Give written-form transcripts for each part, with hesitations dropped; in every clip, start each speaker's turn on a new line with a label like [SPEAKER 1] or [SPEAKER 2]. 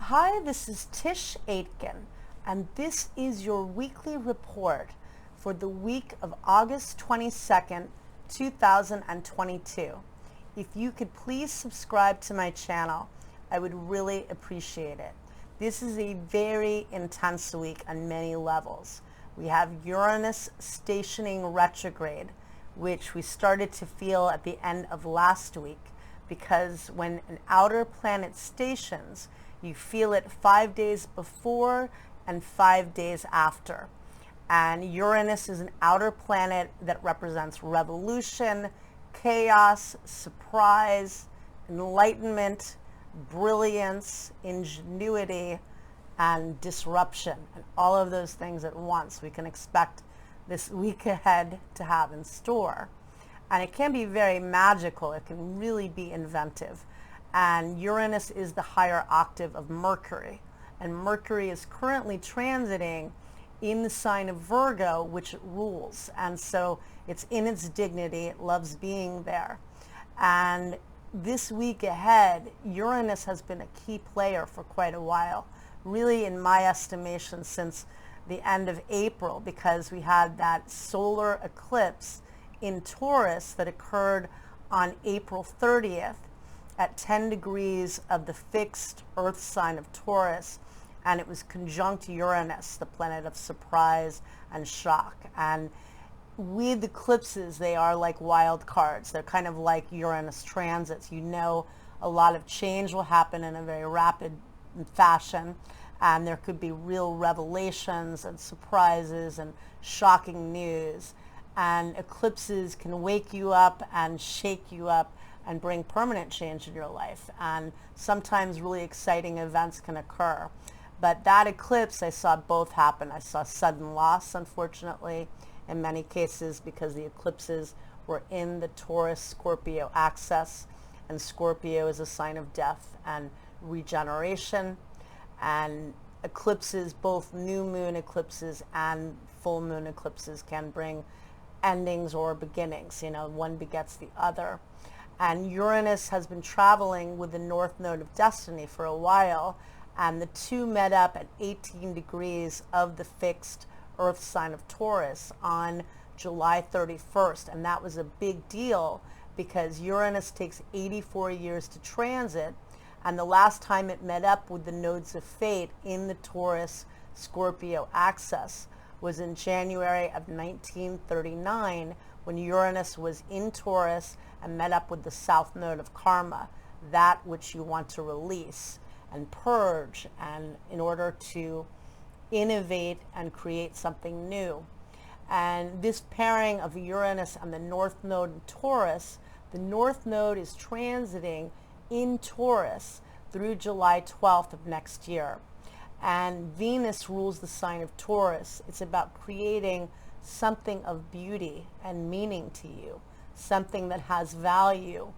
[SPEAKER 1] Hi, this is Tisch Aitken, and this is your weekly report for the week of August 22nd, 2022. If you could please subscribe to my channel, I would really appreciate it. This is a very intense week on many levels. We have Uranus stationing retrograde, which we started to feel at the end of last week, because when an outer planet stations, you feel it 5 days before and 5 days after. And Uranus is an outer planet that represents revolution, chaos, surprise, enlightenment, brilliance, ingenuity, and disruption. And all of those things at once we can expect this week ahead to have in store. And it can be very magical. It can really be inventive. And Uranus is the higher octave of Mercury. And Mercury is currently transiting in the sign of Virgo, which it rules. And so it's in its dignity. It loves being there. And this week ahead, Uranus has been a key player for quite a while, really in my estimation since the end of April, because we had that solar eclipse in Taurus that occurred on April 30th at 10 degrees of the fixed Earth sign of Taurus, and it was conjunct Uranus, the planet of surprise and shock. And with eclipses, they are like wild cards. They're kind of like Uranus transits. You know, a lot of change will happen in a very rapid fashion, and there could be real revelations and surprises and shocking news. And eclipses can wake you up and shake you up and bring permanent change in your life. And sometimes really exciting events can occur. But that eclipse, I saw both happen. I saw sudden loss, unfortunately, in many cases, because the eclipses were in the Taurus-Scorpio axis. And Scorpio is a sign of death and regeneration. And eclipses, both new moon eclipses and full moon eclipses, can bring endings or beginnings. You know, one begets the other. And Uranus has been traveling with the North Node of Destiny for a while, and the two met up at 18 degrees of the fixed Earth sign of Taurus on July 31st. And that was a big deal because Uranus takes 84 years to transit, and the last time it met up with the nodes of fate in the Taurus-Scorpio axis was in January of 1939, when Uranus was in Taurus and met up with the south node of karma, that which you want to release and purge, and in order to innovate and create something new. And this pairing of Uranus and the north node in Taurus, the north node is transiting in Taurus through July 12th of next year. And Venus rules the sign of Taurus. It's about creating something of beauty and meaning to you, something that has value,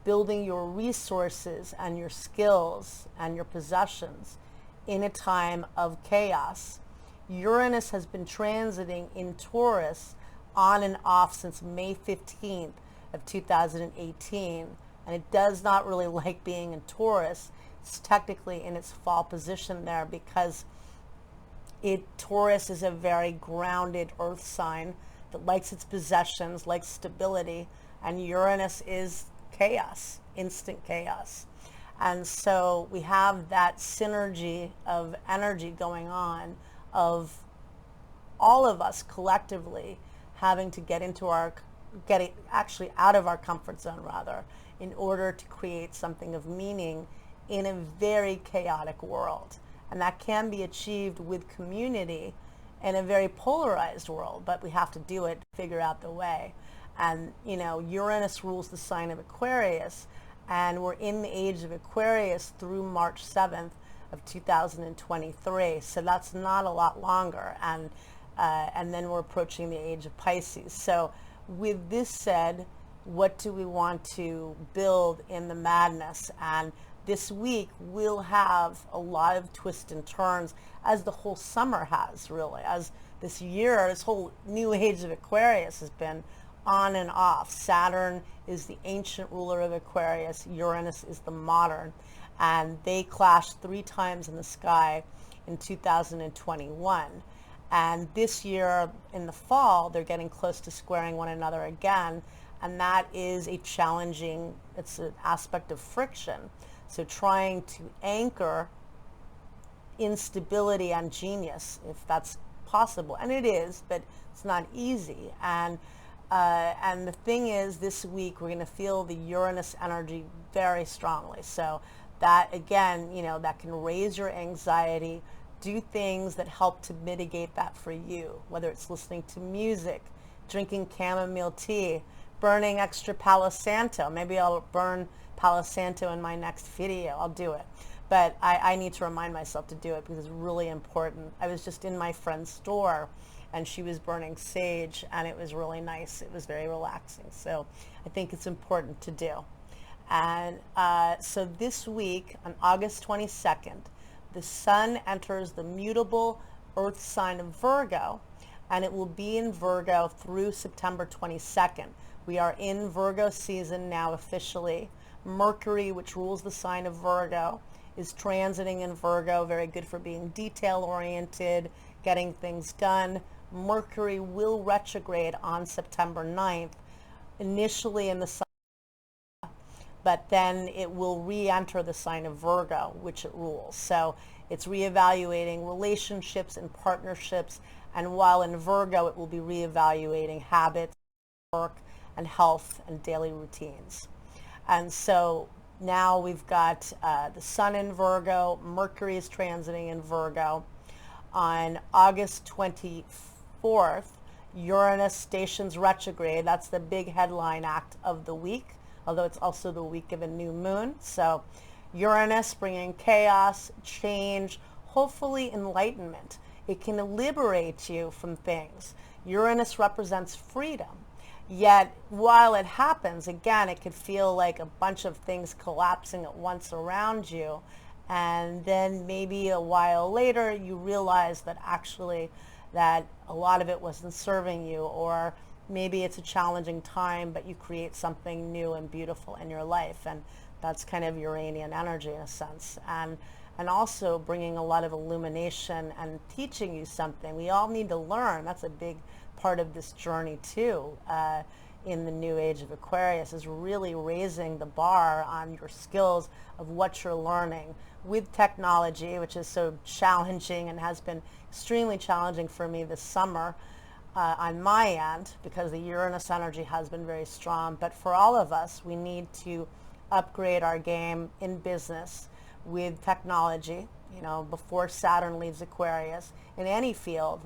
[SPEAKER 1] building your resources and your skills and your possessions in a time of chaos. Uranus has been transiting in Taurus on and off since May 15th of 2018, and it does not really like being in Taurus. It's technically in its fall position there because Taurus is a very grounded earth sign that likes its possessions, likes stability, and Uranus is chaos, instant chaos. And so we have that synergy of energy going on, of all of us collectively having to get actually out of our comfort zone rather, in order to create something of meaning in a very chaotic world. And that can be achieved with community in a very polarized world, but we have to do it, figure out the way. And, you know, Uranus rules the sign of Aquarius, and we're in the age of Aquarius through March 7th of 2023. So that's not a lot longer. And then we're approaching the age of Pisces. So with this said, what do we want to build in the madness? And this week we'll have a lot of twists and turns, as the whole summer has, really, as this year, this whole new age of Aquarius has been on and off. Saturn is the ancient ruler of Aquarius. Uranus is the modern. and they clashed 3 times in the sky in 2021. And this year in the fall, they're getting close to squaring one another again, and that is a challenging, it's an aspect of friction. So trying to anchor instability and genius, if that's possible, and it is, but it's not easy. And the thing is, this week we're going to feel the Uranus energy very strongly. So that, again, you know, that can raise your anxiety. Do things that help to mitigate that for you, whether it's listening to music, drinking chamomile tea, burning extra Palo Santo. Maybe I'll burn Palo Santo in my next video. I'll do it. But I need to remind myself to do it because it's really important. I was just in my friend's store and she was burning sage, and it was really nice. It was very relaxing. So I think it's important to do. And so this week, on August 22nd, the sun enters the mutable earth sign of Virgo, and it will be in Virgo through September 22nd. We are in Virgo season now officially. Mercury, which rules the sign of Virgo, is transiting in Virgo, very good for being detail-oriented, getting things done. Mercury will retrograde on September 9th, initially in the sign, but then it will re-enter the sign of Virgo, which it rules. So it's reevaluating relationships and partnerships, and while in Virgo, it will be reevaluating habits, work, and health and daily routines. And so now we've got the sun in Virgo, Mercury is transiting in Virgo. On August 24th, Uranus stations retrograde. That's the big headline act of the week, although it's also the week of a new moon. So Uranus bringing chaos, change, hopefully enlightenment. It can liberate you from things. Uranus represents freedom. Yet while it happens, again, it could feel like a bunch of things collapsing at once around you. And then maybe a while later, you realize that actually that a lot of it wasn't serving you, or maybe it's a challenging time, but you create something new and beautiful in your life. And that's kind of Uranian energy in a sense. And also bringing a lot of illumination and teaching you something. We all need to learn. That's a big part of this journey too, in the new age of Aquarius, is really raising the bar on your skills of what you're learning with technology, which is so challenging and has been extremely challenging for me this summer on my end, because the Uranus energy has been very strong. But for all of us, we need to upgrade our game in business with technology, you know, before Saturn leaves Aquarius, in any field.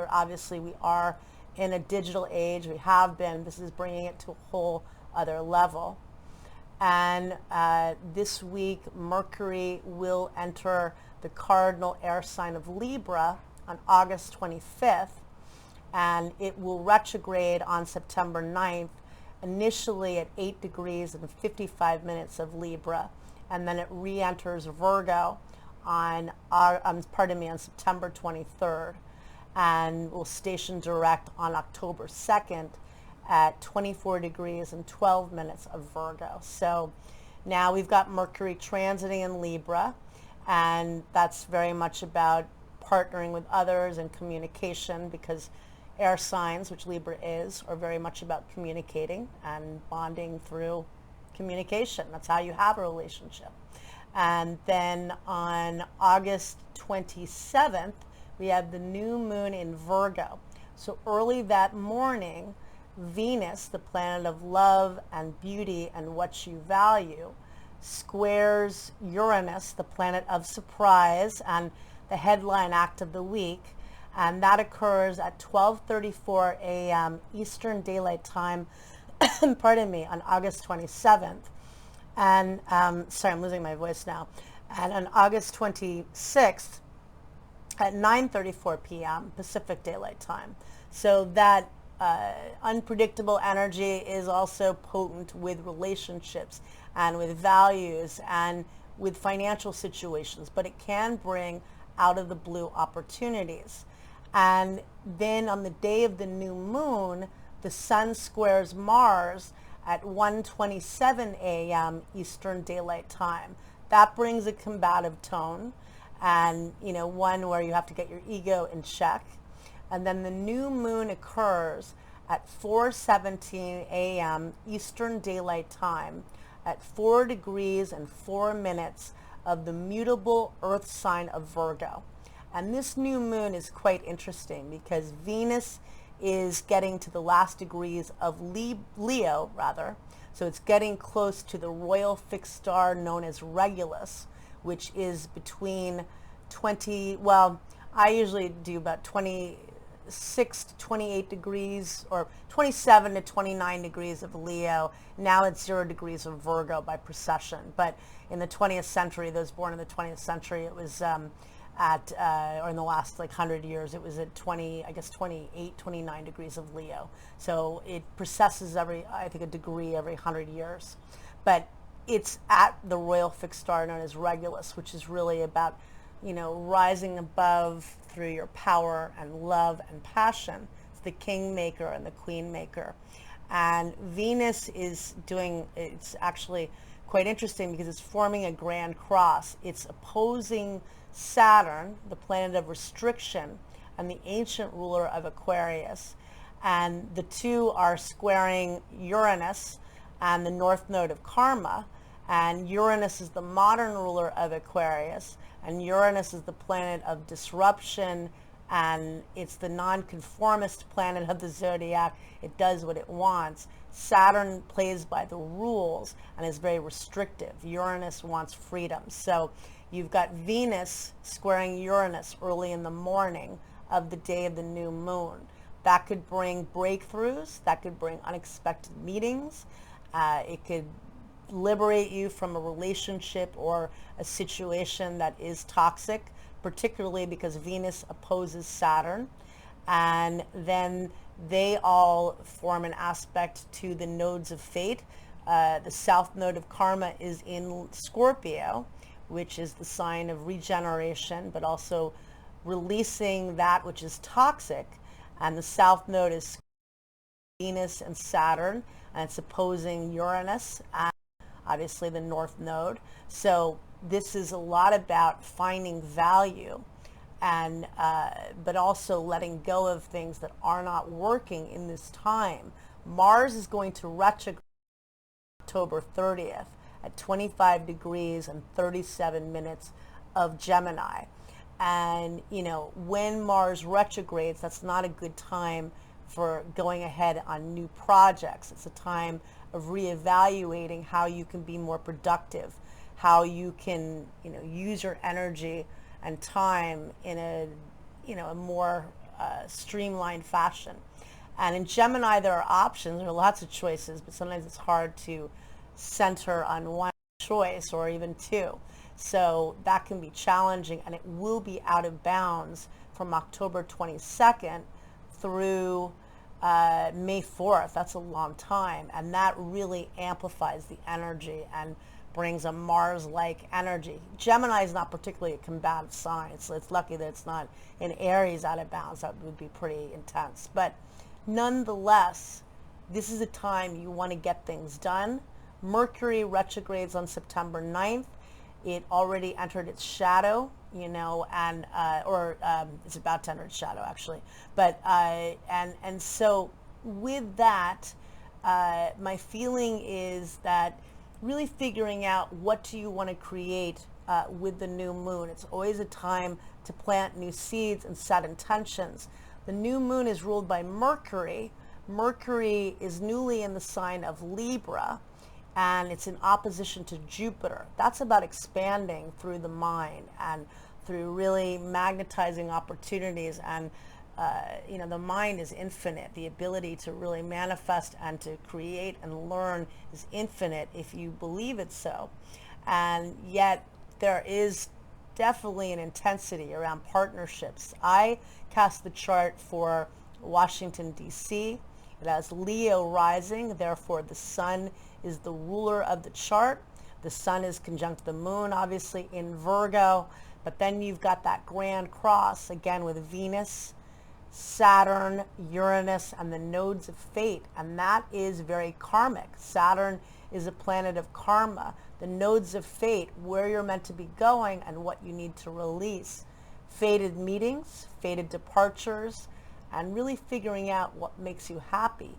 [SPEAKER 1] Obviously, we are in a digital age. We have been. This is bringing it to a whole other level. And this week, Mercury will enter the cardinal air sign of Libra on August 25th, and it will retrograde on September 9th, initially at 8 degrees and 55 minutes of Libra, and then it re-enters Virgo on September 23rd, and will station direct on October 2nd at 24 degrees and 12 minutes of Virgo. So now we've got Mercury transiting in Libra, and that's very much about partnering with others and communication, because air signs, which Libra is, are very much about communicating and bonding through communication. That's how you have a relationship. And then on August 27th, we have the new moon in Virgo. So early that morning, Venus, the planet of love and beauty and what you value, squares Uranus, the planet of surprise and the headline act of the week. And that occurs at 12:34 a.m. Eastern Daylight Time, pardon me, on August 27th. And, sorry, I'm losing my voice now. And on August 26th at 9:34 p.m. Pacific Daylight Time. So that unpredictable energy is also potent with relationships and with values and with financial situations, but it can bring out of the blue opportunities. And then on the day of the new moon, the sun squares Mars at 1:27 a.m. Eastern Daylight Time. that brings a combative tone, and one where you have to get your ego in check. And then the new moon occurs at 4:17 a.m. Eastern Daylight Time at 4 degrees and 4 minutes of the mutable earth sign of Virgo. And this new moon is quite interesting because Venus is getting to the last degrees of Leo, rather. So it's getting close to the royal fixed star known as Regulus, which is between 20, well, I usually do about 26 to 28 degrees, or 27 to 29 degrees of Leo. Now it's 0 degrees of Virgo by precession. But in the 20th century, those born in the 20th century, it was or in the last 100 years, it was at 28, 29 degrees of Leo. So it precesses I think a degree every 100 years. But it's at the royal fixed star known as Regulus, which is really about, rising above through your power and love and passion. It's the king maker and the queen maker. And Venus is it's actually quite interesting because it's forming a grand cross. It's opposing Saturn, the planet of restriction, and the ancient ruler of Aquarius. And the two are squaring Uranus and the north node of Karma. And Uranus is the modern ruler of Aquarius, and Uranus is the planet of disruption, and it's the nonconformist planet of the zodiac. It does what it wants. Saturn plays by the rules and is very restrictive. Uranus wants freedom. So you've got Venus squaring Uranus early in the morning of the day of the new moon. That could bring breakthroughs. That could bring unexpected meetings. It could liberate you from a relationship or a situation that is toxic, particularly because Venus opposes Saturn. And then they all form an aspect to the nodes of fate. The south node of Karma is in Scorpio, which is the sign of regeneration, but also releasing that which is toxic. And the south node is Venus and Saturn, and it's opposing Uranus and obviously the north node. So this is a lot about finding value, and but also letting go of things that are not working in this time. Mars is going to retrograde October 30th at 25 degrees and 37 minutes of Gemini. And when Mars retrogrades, that's not a good time for going ahead on new projects. It's a time of reevaluating how you can be more productive, how you can use your energy and time in a more streamlined fashion. And in Gemini, there are options. There are lots of choices, but sometimes it's hard to center on one choice or even two. So that can be challenging, and it will be out of bounds from October 22nd through May 4th. That's a long time, and that really amplifies the energy and brings a Mars-like energy. Gemini is not particularly a combative sign. It's lucky that it's not in Aries out of bounds. That would be pretty intense. But nonetheless, this is a time you want to get things done. Mercury retrogrades on September 9th. It already entered its shadow, and it's about to enter its shadow actually. But and so with that, my feeling is that really figuring out what do you want to create with the new moon. It's always a time to plant new seeds and set intentions. The new moon is ruled by Mercury. Mercury is newly in the sign of Libra, and it's in opposition to Jupiter. That's about expanding through the mind and through really magnetizing opportunities. And the mind is infinite. The ability to really manifest and to create and learn is infinite if you believe it so. And yet there is definitely an intensity around partnerships. I cast the chart for Washington, D.C. It has Leo rising, therefore the sun is the ruler of the chart. The sun is conjunct the moon, obviously, in Virgo. But then you've got that grand cross, again, with Venus, Saturn, Uranus, and the nodes of fate. And that is very karmic. Saturn is a planet of karma. the nodes of fate, where you're meant to be going and what you need to release. Fated meetings, fated departures, and really figuring out what makes you happy.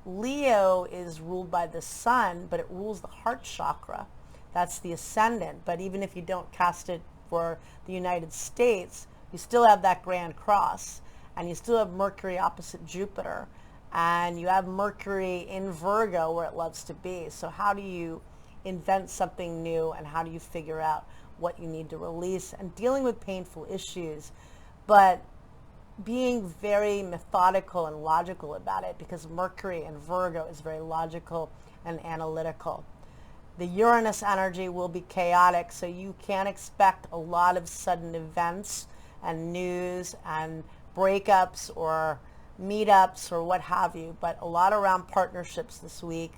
[SPEAKER 1] Leo is ruled by the sun, but it rules the heart chakra. That's the ascendant. But even if you don't cast it for the United States, you still have that grand cross, and you still have Mercury opposite Jupiter, and you have Mercury in Virgo where it loves to be. So how do you invent something new, and how do you figure out what you need to release, and dealing with painful issues, but being very methodical and logical about it, because Mercury in Virgo is very logical and analytical. The Uranus energy will be chaotic, so you can expect a lot of sudden events and news and breakups or meetups or what have you, but a lot around partnerships this week.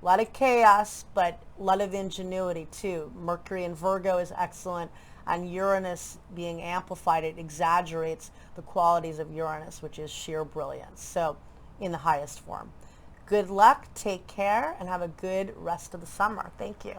[SPEAKER 1] A lot of chaos, but a lot of ingenuity too. Mercury in Virgo is excellent, and Uranus being amplified, it exaggerates the qualities of Uranus, which is sheer brilliance, so in the highest form. Good luck, take care, and have a good rest of the summer. Thank you.